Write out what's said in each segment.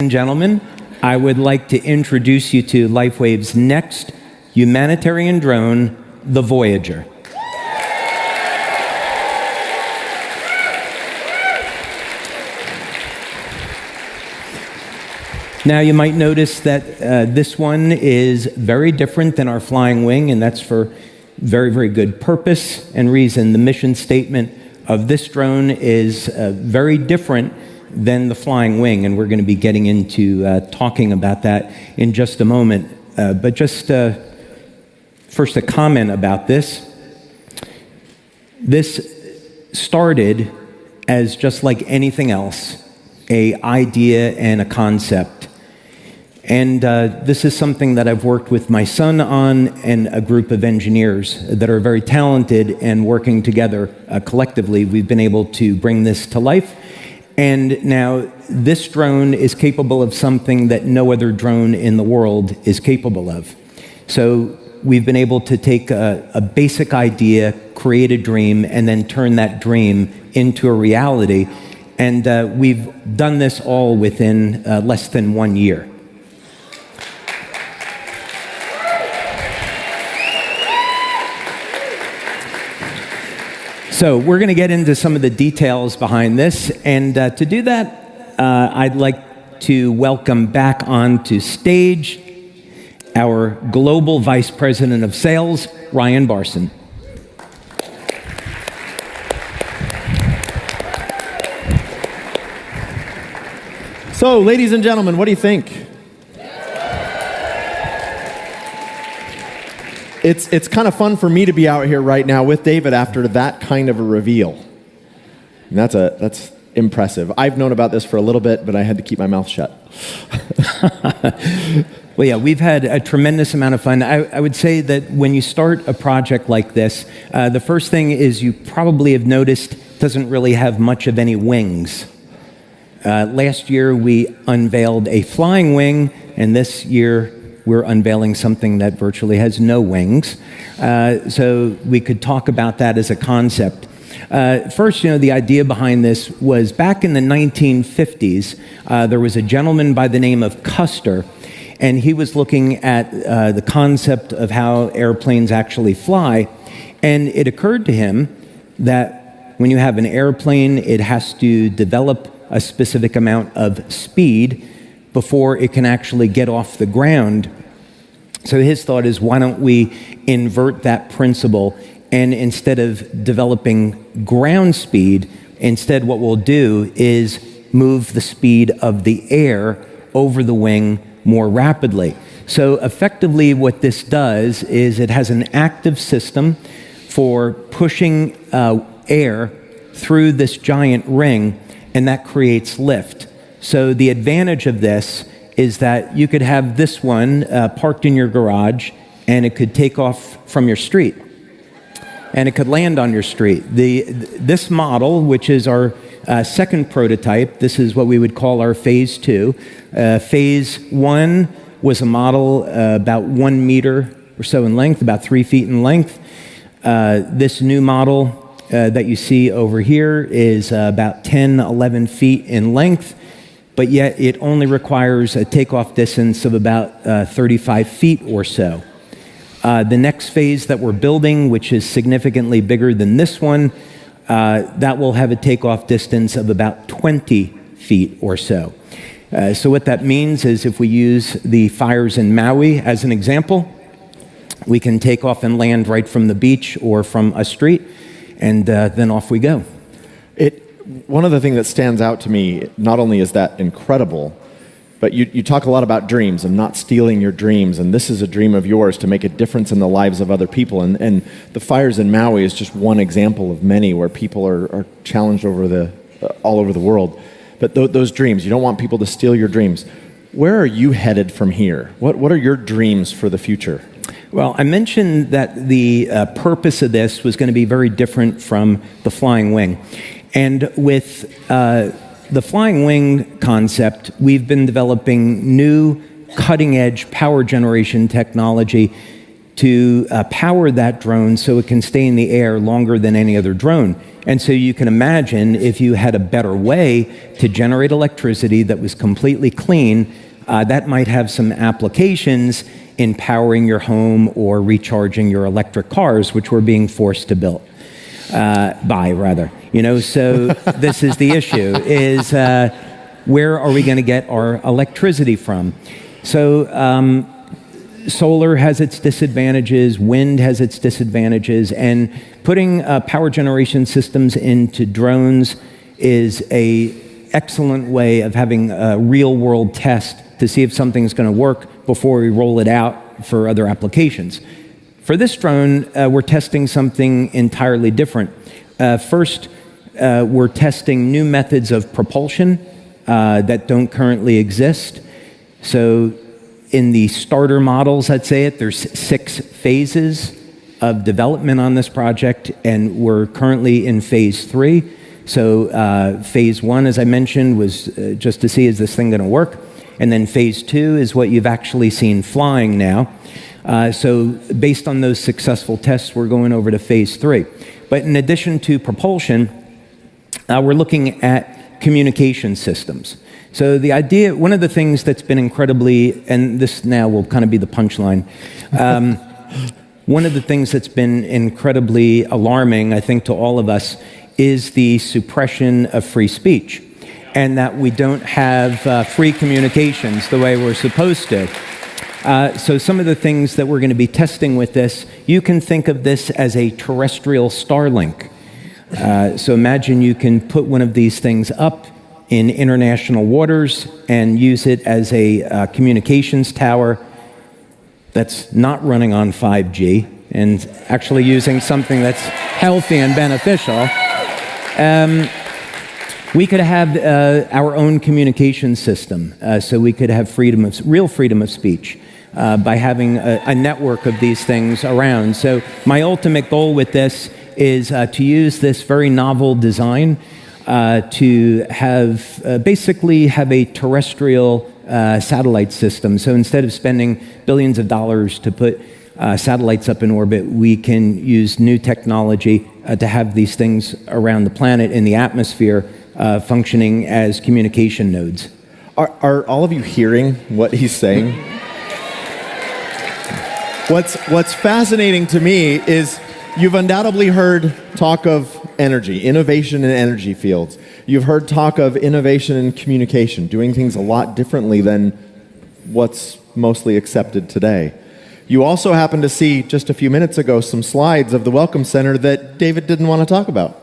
and gentlemen, I would like to introduce you to LifeWave's next humanitarian drone, the Voyager. Now, you might notice that this one is very different than our flying wing, and that's for very, very good purpose and reason. The mission statement of this drone is very different than the flying wing, and we're going to be getting into talking about that in just a moment. But just first a comment about this. This started as just like anything else, an idea and a concept. And this is something that I've worked with my son on and a group of engineers that are very talented, and working together collectively, we've been able to bring this to life. And now this drone is capable of something that no other drone in the world is capable of. So we've been able to take a basic idea, create a dream, and then turn that dream into a reality. And we've done this all within less than 1 year. So we're going to get into some of the details behind this, and to do that, I'd like to welcome back onto stage our Global Vice President of Sales, Ryan Barson. So, ladies and gentlemen, what do you think? It's kind of fun for me to be out here right now with David after that kind of a reveal. And that's impressive. I've known about this for a little bit, but I had to keep my mouth shut. Well, yeah, we've had a tremendous amount of fun. I would say that when you start a project like this, the first thing is you probably have noticed it doesn't really have much of any wings. Last year, we unveiled a flying wing, and this year, we're unveiling something that virtually has no wings. So we could talk about that as a concept. First, the idea behind this was back in the 1950s, there was a gentleman by the name of Custer, and he was looking at the concept of how airplanes actually fly, and it occurred to him that when you have an airplane, it has to develop a specific amount of speed before it can actually get off the ground. So his thought is, why don't we invert that principle, and instead of developing ground speed, instead what we'll do is move the speed of the air over the wing more rapidly. So effectively what this does is it has an active system for pushing air through this giant ring, and that creates lift. So the advantage of this is that you could have this one parked in your garage, and it could take off from your street, and it could land on your street. This model, which is our second prototype, this is what we would call our phase 2. Phase 1 was a model about 1 meter or so in length, about 3 feet in length. This new model that you see over here is about 10, 11 feet in length, but yet it only requires a takeoff distance of about 35 feet or so. The next phase that we're building, which is significantly bigger than this one, that will have a takeoff distance of about 20 feet or so. So what that means is if we use the fires in Maui as an example, we can take off and land right from the beach or from a street, and then off we go. One of the things that stands out to me, not only is that incredible, but you talk a lot about dreams and not stealing your dreams, and this is a dream of yours to make a difference in the lives of other people. And the fires in Maui is just one example of many where people are challenged all over the world. But those dreams, you don't want people to steal your dreams. Where are you headed from here? What are your dreams for the future? Well, I mentioned that the purpose of this was going to be very different from the flying wing. And with the flying wing concept, we've been developing new cutting-edge power generation technology to power that drone so it can stay in the air longer than any other drone. And so you can imagine if you had a better way to generate electricity that was completely clean, that might have some applications in powering your home or recharging your electric cars, which we're being forced to buy. So this is the issue, is where are we going to get our electricity from? So solar has its disadvantages, wind has its disadvantages, and putting power generation systems into drones is an excellent way of having a real-world test to see if something's going to work before we roll it out for other applications. For this drone, we're testing something entirely different. First, we're testing new methods of propulsion that don't currently exist. So in the starter models, I'd say there's 6 phases of development on this project, and we're currently in phase 3. So phase 1, as I mentioned, was just to see, is this thing going to work? And then phase 2 is what you've actually seen flying now. So based on those successful tests, we're going over to phase 3. But in addition to propulsion, we're looking at communication systems. So the idea, one of the things that's been incredibly, and this now will kind of be the punchline, one of the things that's been incredibly alarming, I think, to all of us is the suppression of free speech, and that we don't have free communications the way we're supposed to. So some of the things that we're going to be testing with this, you can think of this as a terrestrial Starlink. So imagine you can put one of these things up in international waters and use it as a communications tower that's not running on 5G and actually using something that's healthy and beneficial. We could have our own communication system, so we could have real freedom of speech by having a network of these things around. So my ultimate goal with this is to use this very novel design to have basically have a terrestrial satellite system. So instead of spending billions of dollars to put satellites up in orbit, we can use new technology to have these things around the planet in the atmosphere functioning as communication nodes. Are all of you hearing what he's saying? What's fascinating to me is you've undoubtedly heard talk of energy, innovation in energy fields. You've heard talk of innovation in communication, doing things a lot differently than what's mostly accepted today. You also happened to see just a few minutes ago some slides of the Welcome Center that David didn't want to talk about.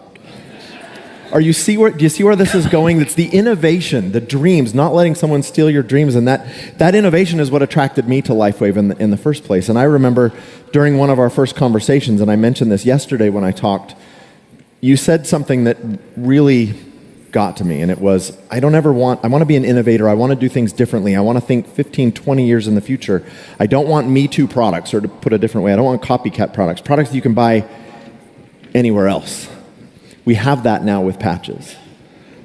Do you see where this is going? It's the innovation, the dreams, not letting someone steal your dreams, and that innovation is what attracted me to LifeWave in the first place. And I remember during one of our first conversations, and I mentioned this yesterday when I talked, you said something that really got to me, and it was, I want to be an innovator. I want to do things differently. I want to think 15, 20 years in the future. I don't want Me Too products, or to put it a different way, I don't want copycat products that you can buy anywhere else. We have that now with patches.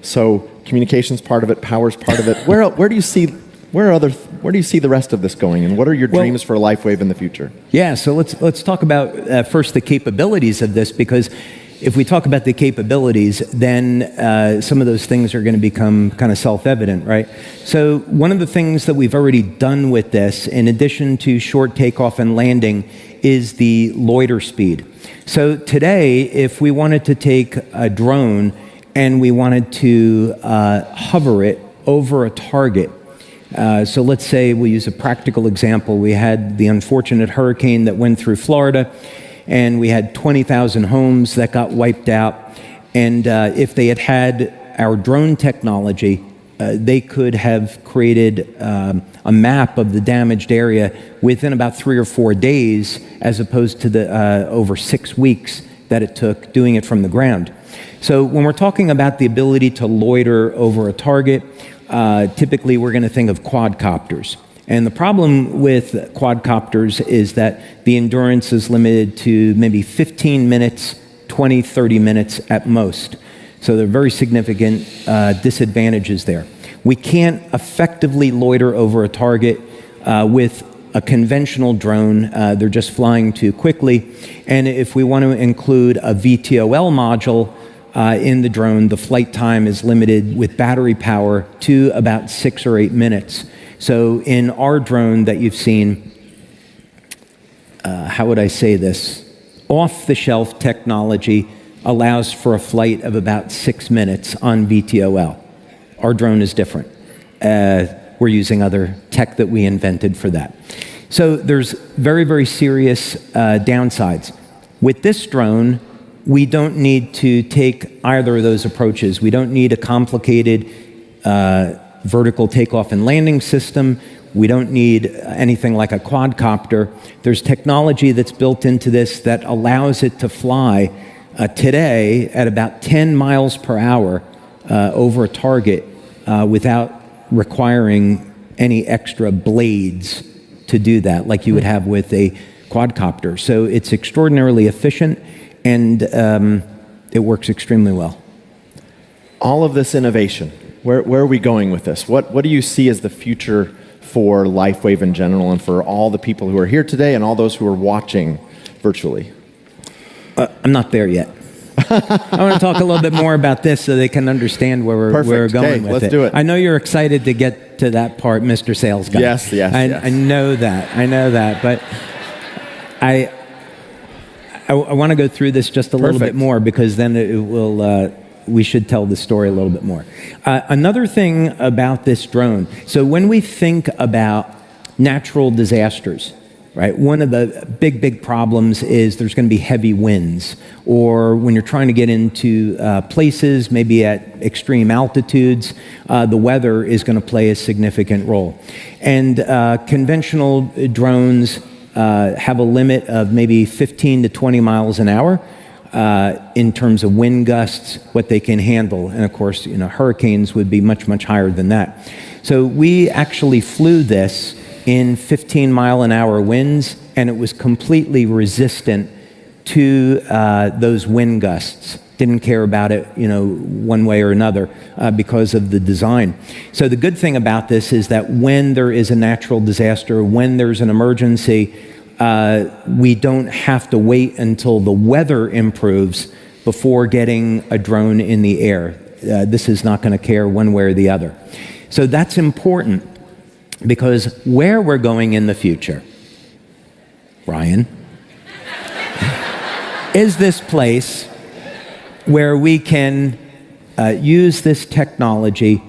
So communication's part of it, power's part of it. Where do you see the rest of this going, and what are your dreams for LifeWave in the future? Yeah, so let's talk about first the capabilities of this, because if we talk about the capabilities, then some of those things are going to become kind of self-evident, right? So one of the things that we've already done with this, in addition to short takeoff and landing, is the loiter speed. So today, if we wanted to take a drone and we wanted to hover it over a target, so let's say we use a practical example. We had the unfortunate hurricane that went through Florida, and we had 20,000 homes that got wiped out. And if they had had our drone technology, they could have created a map of the damaged area within about 3 or 4 days, as opposed to the over 6 weeks that it took doing it from the ground. So when we're talking about the ability to loiter over a target, typically we're going to think of quadcopters. And the problem with quadcopters is that the endurance is limited to maybe 15 minutes, 20, 30 minutes at most. So there are very significant disadvantages there. We can't effectively loiter over a target with a conventional drone. They're just flying too quickly. And if we want to include a VTOL module in the drone, the flight time is limited with battery power to about 6 or 8 minutes. So in our drone that you've seen, how would I say this? Off-the-shelf technology allows for a flight of about 6 minutes on VTOL. Our drone is different. We're using other tech that we invented for that. So there's very, very serious downsides. With this drone, we don't need to take either of those approaches. We don't need a complicated vertical takeoff and landing system. We don't need anything like a quadcopter. There's technology that's built into this that allows it to fly today at about 10 miles per hour over a target without requiring any extra blades to do that, like you would have with a quadcopter. So it's extraordinarily efficient, and it works extremely well. All of this innovation, where are we going with this? What do you see as the future for LifeWave in general and for all the people who are here today and all those who are watching virtually? I'm not there yet. I want to talk a little bit more about this so they can understand where we're going with it. Let's do it. I know you're excited to get to that part, Mr. Sales Guy. Yes. I know that. But I want to go through this just a little bit more, because then it will. We should tell the story a little bit more. Another thing about this drone, so when we think about natural disasters, right, one of the big problems is there's going to be heavy winds, or when you're trying to get into places, maybe at extreme altitudes, the weather is going to play a significant role. And conventional drones have a limit of maybe 15 to 20 miles an hour. In terms of wind gusts, what they can handle. And of course, hurricanes would be much higher than that. So we actually flew this in 15-mile-an-hour winds, and it was completely resistant to those wind gusts. Didn't care about it, one way or another because of the design. So the good thing about this is that when there is a natural disaster, when there's an emergency, we don't have to wait until the weather improves before getting a drone in the air. This is not going to care one way or the other. So that's important, because where we're going in the future, Brian, is this place where we can use this technology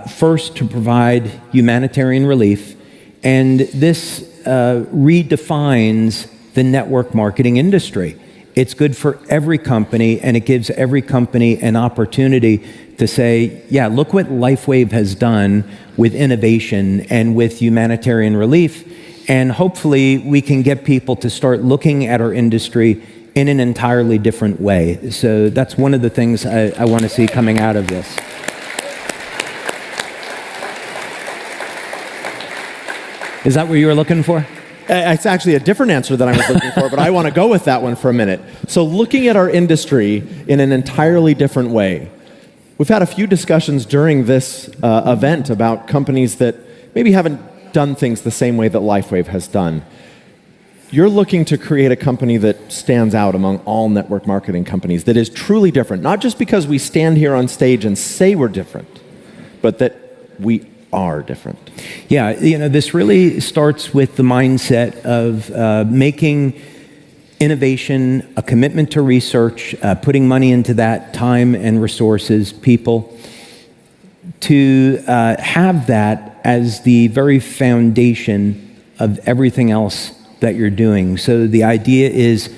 first to provide humanitarian relief, and this redefines the network marketing industry. It's good for every company, and it gives every company an opportunity to say, yeah, look what LifeWave has done with innovation and with humanitarian relief, and hopefully we can get people to start looking at our industry in an entirely different way. So that's one of the things I want to see coming out of this. Is that what you were looking for? It's actually a different answer than I was looking for, but I want to go with that one for a minute. So looking at our industry in an entirely different way, we've had a few discussions during this event about companies that maybe haven't done things the same way that LifeWave has done. You're looking to create a company that stands out among all network marketing companies, that is truly different, not just because we stand here on stage and say we're different, but that we are different. Yeah, this really starts with the mindset of making innovation a commitment to research, putting money into that, time and resources, people, to have that as the very foundation of everything else that you're doing. So the idea is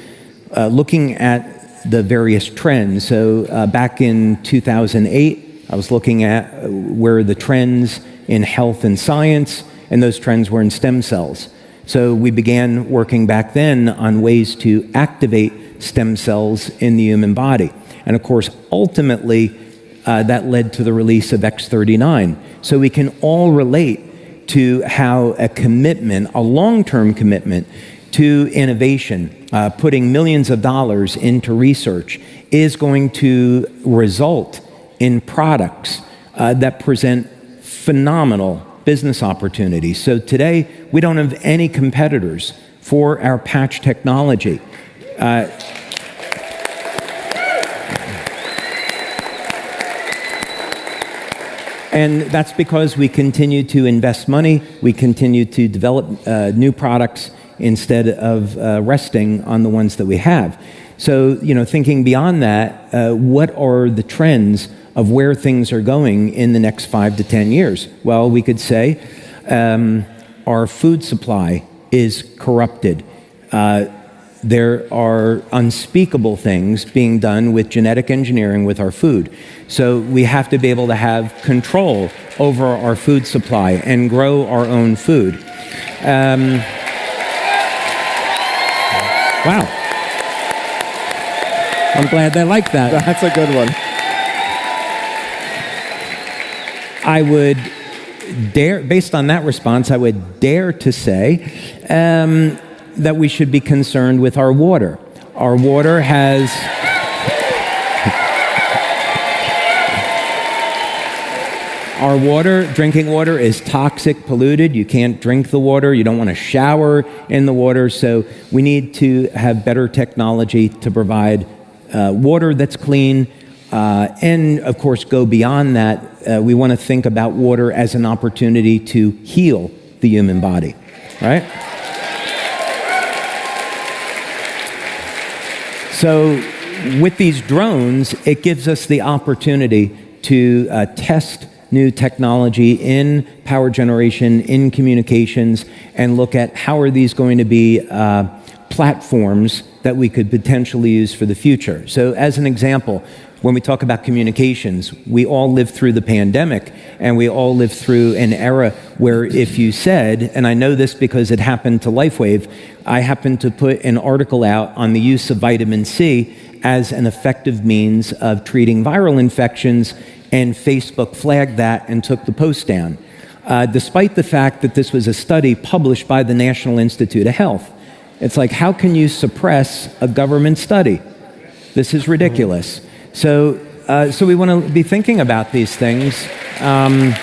looking at the various trends. So back in 2008, I was looking at where the trends in health and science, and those trends were in stem cells. So we began working back then on ways to activate stem cells in the human body. And of course, ultimately, that led to the release of X39. So we can all relate to how a commitment, a long-term commitment to innovation, putting millions of dollars into research, is going to result in products that present phenomenal business opportunities. So today, we don't have any competitors for our patch technology. And that's because we continue to invest money, we continue to develop new products instead of resting on the ones that we have. So, thinking beyond that, what are the trends of where things are going in the next 5 to 10 years? Well, we could say our food supply is corrupted. There are unspeakable things being done with genetic engineering with our food. So we have to be able to have control over our food supply and grow our own food. Wow. I'm glad they like that. That's a good one. I would dare, based on that response, I would dare to say that we should be concerned with our water. Our water has... Our water, drinking water, is toxic, polluted. You can't drink the water. You don't want to shower in the water. So we need to have better technology to provide water that's clean. And, of course, go beyond that. We want to think about water as an opportunity to heal the human body, right? So with these drones, it gives us the opportunity to test new technology in power generation, in communications, and look at how are these going to be platforms that we could potentially use for the future. So as an example, when we talk about communications, we all lived through the pandemic, and we all lived through an era where if you said, and I know this because it happened to LifeWave, I happened to put an article out on the use of vitamin C as an effective means of treating viral infections, and Facebook flagged that and took the post down, despite the fact that this was a study published by the National Institute of Health. It's like, how can you suppress a government study? This is ridiculous. So we want to be thinking about these things, and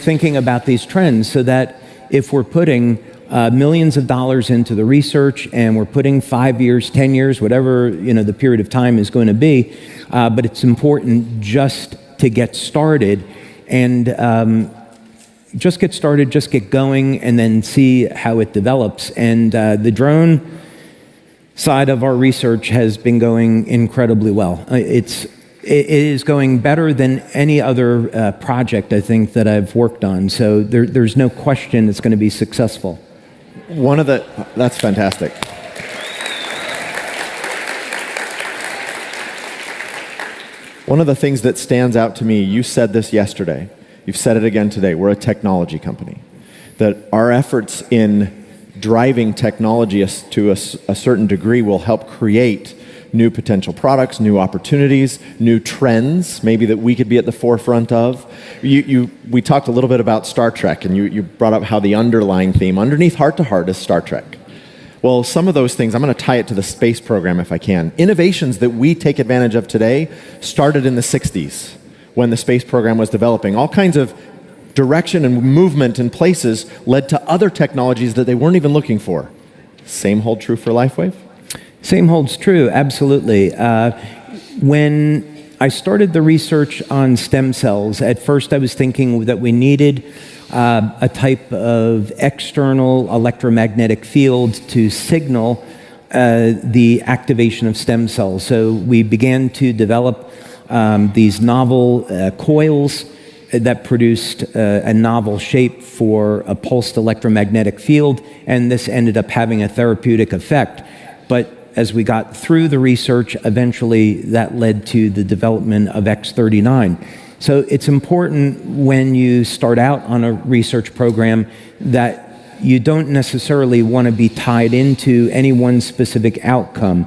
thinking about these trends, so that if we're putting millions of dollars into the research, and we're putting 5 years, 10 years, whatever the period of time is going to be, but it's important just to get started, and just get started, just get going, and then see how it develops. And the drone side of our research has been going incredibly well. It is going better than any other project, I think, that I've worked on. So there's no question it's going to be successful. That's fantastic. One of the things that stands out to me, you said this yesterday, you've said it again today, we're a technology company. That our efforts in driving technology to a certain degree will help create new potential products, new opportunities, new trends, maybe that we could be at the forefront of. We talked a little bit about Star Trek, and you brought up how the underlying theme, underneath Heart to Heart, is Star Trek. Well, some of those things, I'm going to tie it to the space program if I can. Innovations that we take advantage of today started in the 60s when the space program was developing. All kinds of direction and movement in places led to other technologies that they weren't even looking for. Same hold true for LifeWave? Same holds true, absolutely. When I started the research on stem cells, at first I was thinking that we needed a type of external electromagnetic field to signal the activation of stem cells. So we began to develop these novel coils that produced a novel shape for a pulsed electromagnetic field, and this ended up having a therapeutic effect. But as we got through the research, eventually that led to the development of X39. So it's important when you start out on a research program that you don't necessarily want to be tied into any one specific outcome.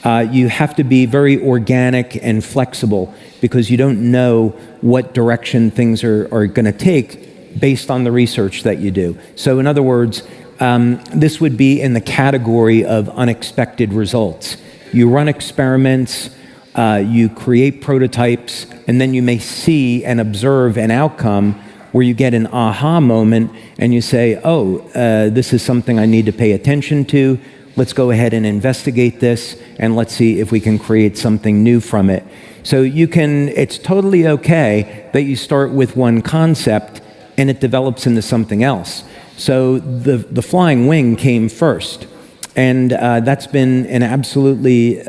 You have to be very organic and flexible, because you don't know what direction things are going to take based on the research that you do. So in other words, this would be in the category of unexpected results. You run experiments, you create prototypes, and then you may see and observe an outcome where you get an aha moment and you say, oh, this is something I need to pay attention to. Let's go ahead and investigate this, and let's see if we can create something new from it. So it's totally okay that you start with one concept and it develops into something else. So the flying wing came first, and that's been an absolutely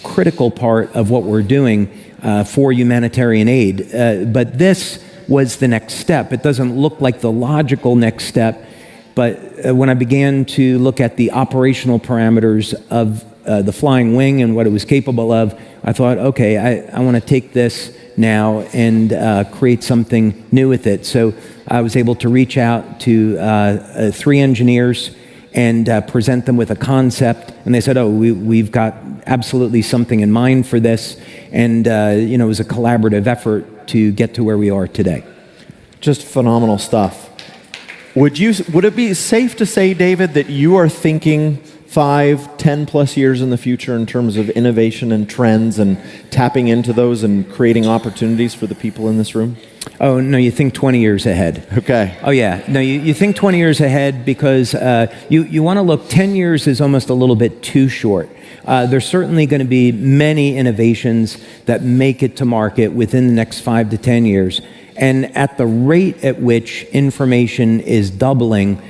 critical part of what we're doing for humanitarian aid. But this was the next step. It doesn't look like the logical next step, but when I began to look at the operational parameters of the flying wing and what it was capable of, I thought, okay, I want to take this now and create something new with it. So I was able to reach out to 3 engineers and present them with a concept, and they said, oh, we've got absolutely something in mind for this, and it was a collaborative effort to get to where we are today. Just phenomenal stuff. Would it be safe to say, David, that you are thinking 5, 10 plus years in the future in terms of innovation and trends and tapping into those and creating opportunities for the people in this room? Oh, no, you think 20 years ahead. Okay. Oh, yeah. No, you think 20 years ahead because you want to look, 10 years is almost a little bit too short. There's certainly going to be many innovations that make it to market within the next 5 to 10 years. And at the rate at which information is doubling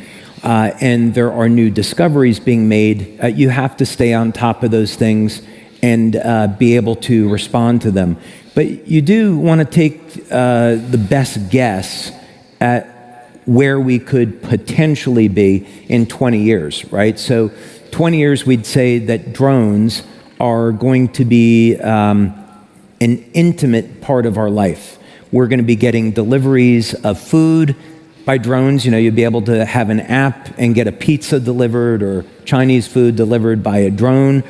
and there are new discoveries being made, you have to stay on top of those things and be able to respond to them. But you do want to take the best guess at where we could potentially be in 20 years, right? So 20 years, we'd say that drones are going to be an intimate part of our life. We're going to be getting deliveries of food by drones. You'll be able to have an app and get a pizza delivered or Chinese food delivered by a drone.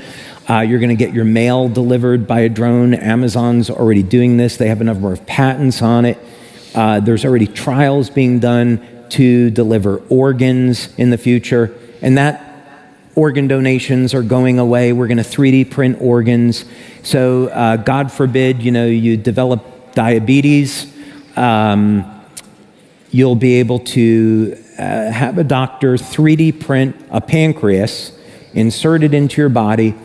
You're going to get your mail delivered by a drone. Amazon's already doing this. They have a number of patents on it. There's already trials being done to deliver organs in the future. And that organ donations are going away. We're going to 3D print organs. So God forbid, you develop diabetes, you'll be able to have a doctor 3D print a pancreas, insert it into your body,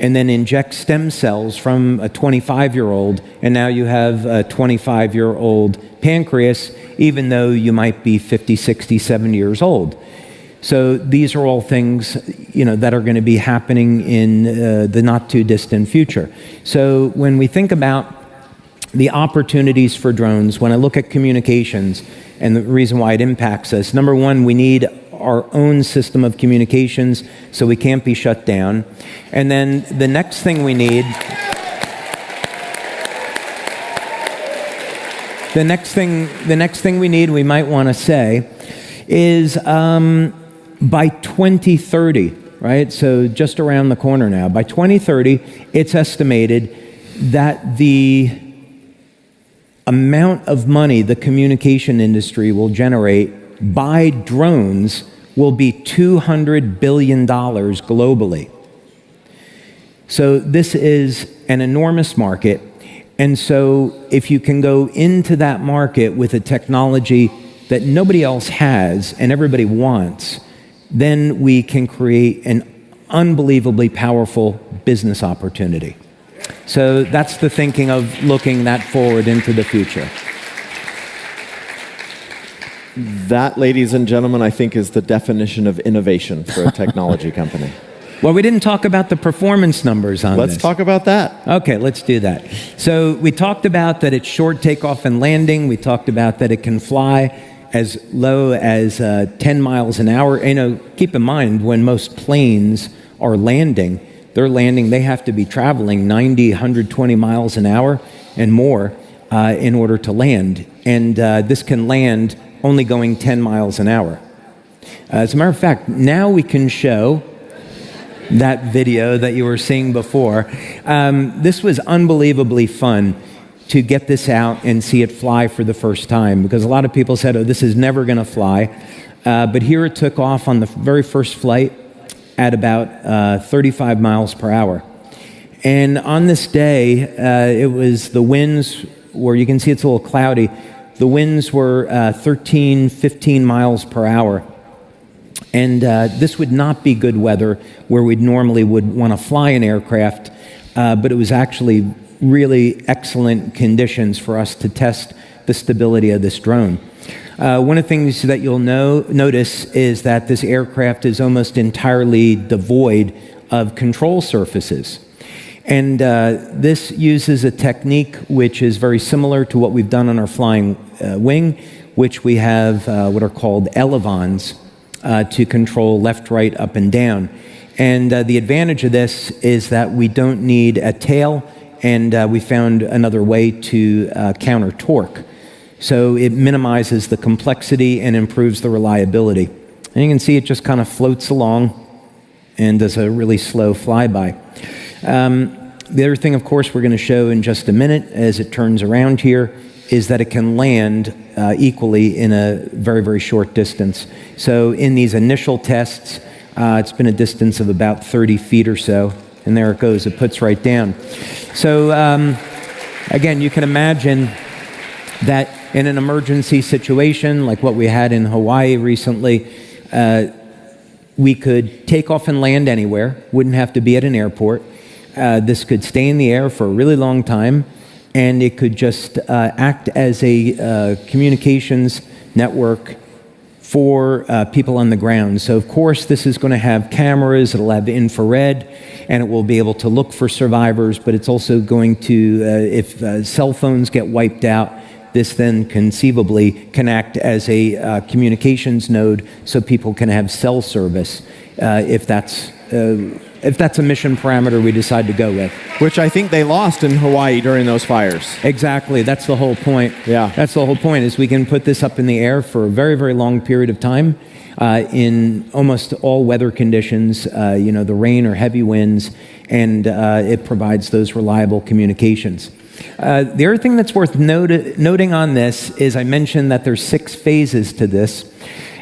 and then inject stem cells from a 25-year-old, and now you have a 25-year-old pancreas, even though you might be 50, 60, 70 years old. So these are all things, that are going to be happening in the not-too-distant future. So when we think about the opportunities for drones, when I look at communications and the reason why it impacts us, number one, we need our own system of communications so we can't be shut down. And then the next thing we need, we might want to say, is by 2030, right? So just around the corner now. By 2030, it's estimated that the amount of money the communication industry will generate by drones will be $200 billion globally. So this is an enormous market. And so if you can go into that market with a technology that nobody else has and everybody wants, then we can create an unbelievably powerful business opportunity. So that's the thinking of looking that forward into the future. That, ladies and gentlemen, I think is the definition of innovation for a technology company. Well, we didn't talk about the performance numbers on this. Let's talk about that. Okay, let's do that. So we talked about that it's short takeoff and landing. We talked about that it can fly as low as 10 miles an hour. Keep in mind, when most planes are landing, they have to be traveling 90, 120 miles an hour and more in order to land. And this can land only going 10 miles an hour. As a matter of fact, now we can show that video that you were seeing before. This was unbelievably fun to get this out and see it fly for the first time, because a lot of people said, oh, this is never going to fly. But here it took off on the very first flight at about 35 miles per hour. And on this day, the winds were, you can see it's a little cloudy, the winds were 13, 15 miles per hour. And this would not be good weather where we'd normally would want to fly an aircraft, but it was actually really excellent conditions for us to test the stability of this drone. One of the things that you'll notice is that this aircraft is almost entirely devoid of control surfaces. And this uses a technique which is very similar to what we've done on our flying wing, which we have what are called elevons to control left, right, up, and down. And the advantage of this is that we don't need a tail, and we found another way to counter torque. So it minimizes the complexity and improves the reliability. And you can see it just kind of floats along and does a really slow flyby. The other thing, of course, we're going to show in just a minute as it turns around here is that it can land equally in a very, very short distance. So in these initial tests, it's been a distance of about 30 feet or so, and there it goes. It puts right down. So again, you can imagine that in an emergency situation like what we had in Hawaii recently, we could take off and land anywhere, wouldn't have to be at an airport. This could stay in the air for a really long time, and it could just act as a communications network for people on the ground. So, of course, this is going to have cameras, it'll have infrared, and it will be able to look for survivors, but it's also going to, if cell phones get wiped out, this then conceivably can act as a communications node so people can have cell service if that's a mission parameter we decide to go with. Which I think they lost in Hawaii during those fires. Exactly. That's the whole point. Yeah. That's the whole point, is we can put this up in the air for a very, very long period of time in almost all weather conditions, the rain or heavy winds, and it provides those reliable communications. The other thing that's worth noting on this is I mentioned that there's 6 phases to this.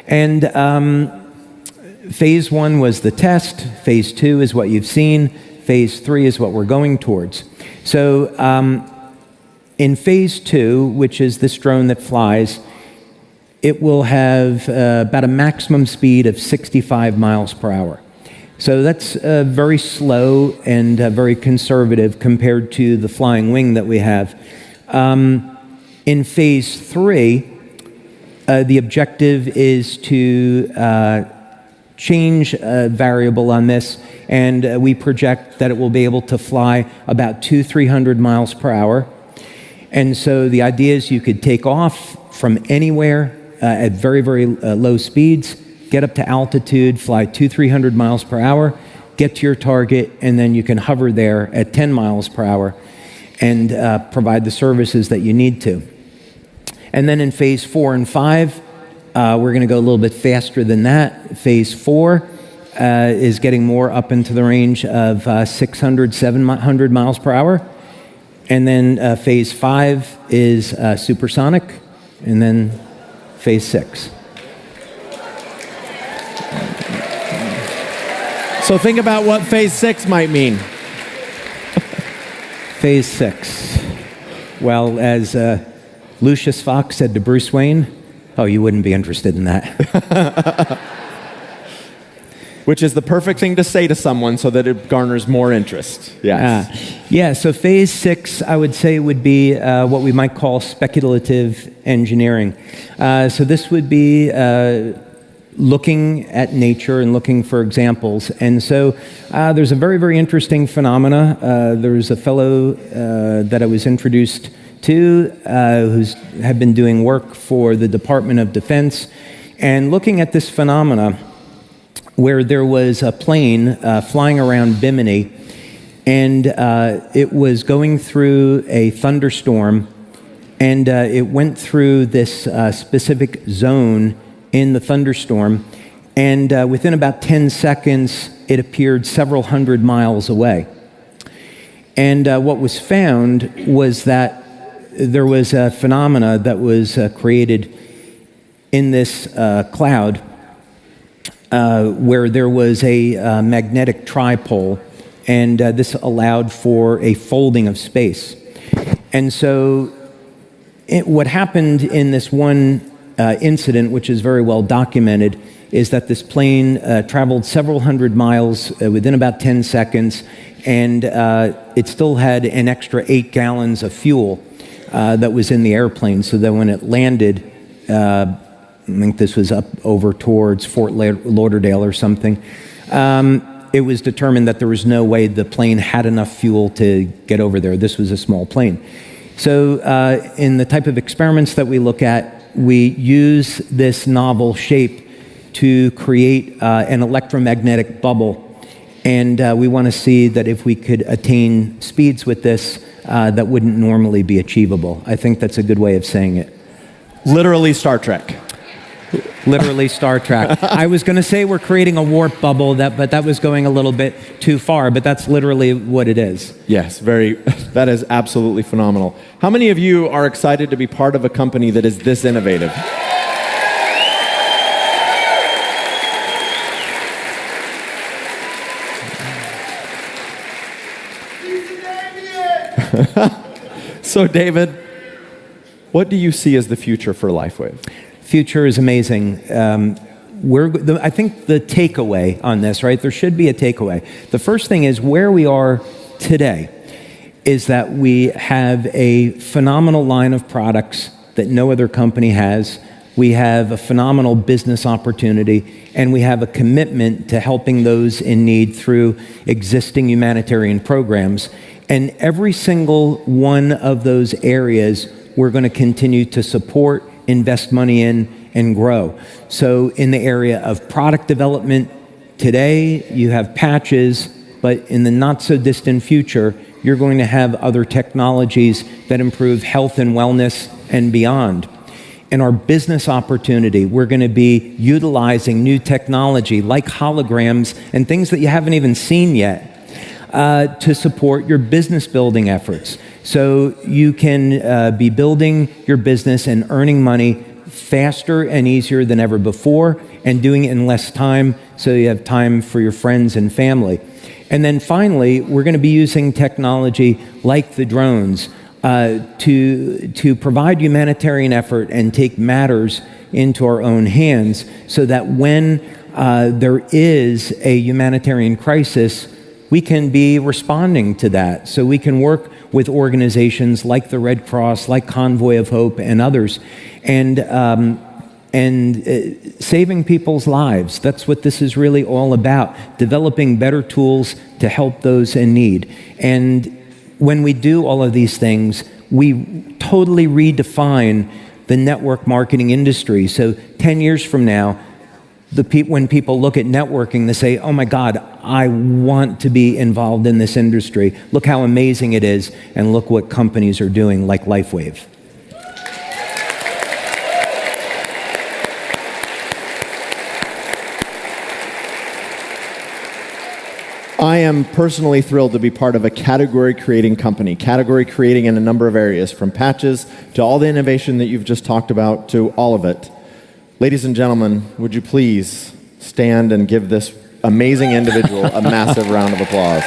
And phase 1 was the test. Phase 2 is what you've seen. Phase 3 is what we're going towards. So in phase 2, which is this drone that flies, it will have about a maximum speed of 65 miles per hour. So that's very slow and very conservative compared to the flying wing that we have. In phase 3, the objective is to change a variable on this, and we project that it will be able to fly about 200-300 miles per hour. And so the idea is you could take off from anywhere at very, very low speeds, get up to altitude, fly 200-300 miles per hour, get to your target, and then you can hover there at 10 miles per hour and provide the services that you need to. And then in phase 4 and 5, we're going to go a little bit faster than that. Phase 4 is getting more up into the range of 600, 700 miles per hour. And then phase 5 is supersonic, and then phase 6. So think about what phase 6 might mean. Phase 6. Well, as Lucius Fox said to Bruce Wayne, oh, you wouldn't be interested in that. Which is the perfect thing to say to someone so that it garners more interest. Yes. So phase 6, I would say, would be what we might call speculative engineering. So this would be looking at nature and looking for examples. And so there's a very, very interesting phenomena. There's a fellow that I was introduced to who's had been doing work for the Department of Defense and looking at this phenomena where there was a plane flying around Bimini, and it was going through a thunderstorm, and it went through this specific zone in the thunderstorm, and within about 10 seconds, it appeared several hundred miles away. And what was found was that there was a phenomena that was created in this cloud where there was a magnetic tripole and this allowed for a folding of space. And so what happened in this one incident, which is very well documented, is that this plane traveled several hundred miles within about 10 seconds, and it still had an extra 8 gallons of fuel that was in the airplane, so that when it landed, I think this was up over towards Fort Lauderdale or something, it was determined that there was no way the plane had enough fuel to get over there. This was a small plane. So in the type of experiments that we look at, we use this novel shape to create an electromagnetic bubble. And we want to see that if we could attain speeds with this that wouldn't normally be achievable. I think that's a good way of saying it. Literally Star Trek. Literally Star Trek. I was going to say we're creating a warp bubble, but that was going a little bit too far, but that's literally what it is. Yes, that is absolutely phenomenal. How many of you are excited to be part of a company that is this innovative? So, David, what do you see as the future for LifeWave? Future is amazing. I think the takeaway on this, right? There should be a takeaway. The first thing is where we are today is that we have a phenomenal line of products that no other company has. We have a phenomenal business opportunity, and we have a commitment to helping those in need through existing humanitarian programs. And every single one of those areas we're going to continue to support, invest money in, and grow. So in the area of product development, today you have patches, but in the not so distant future, you're going to have other technologies that improve health and wellness and beyond. In our business opportunity, we're going to be utilizing new technology like holograms and things that you haven't even seen yet to support your business building efforts. So you can be building your business and earning money faster and easier than ever before, and doing it in less time so you have time for your friends and family. And then finally, we're going to be using technology like the drones to provide humanitarian effort and take matters into our own hands so that when there is a humanitarian crisis, we can be responding to that. So we can work with organizations like the Red Cross, like Convoy of Hope, and others, and saving people's lives. That's what this is really all about, developing better tools to help those in need. And when we do all of these things, we totally redefine the network marketing industry. So 10 years from now, when people look at networking, they say, oh my God, I want to be involved in this industry. Look how amazing it is, and look what companies are doing, like LifeWave. I am personally thrilled to be part of a category-creating company, category-creating in a number of areas, from patches to all the innovation that you've just talked about to all of it. Ladies and gentlemen, would you please stand and give this amazing individual a massive round of applause?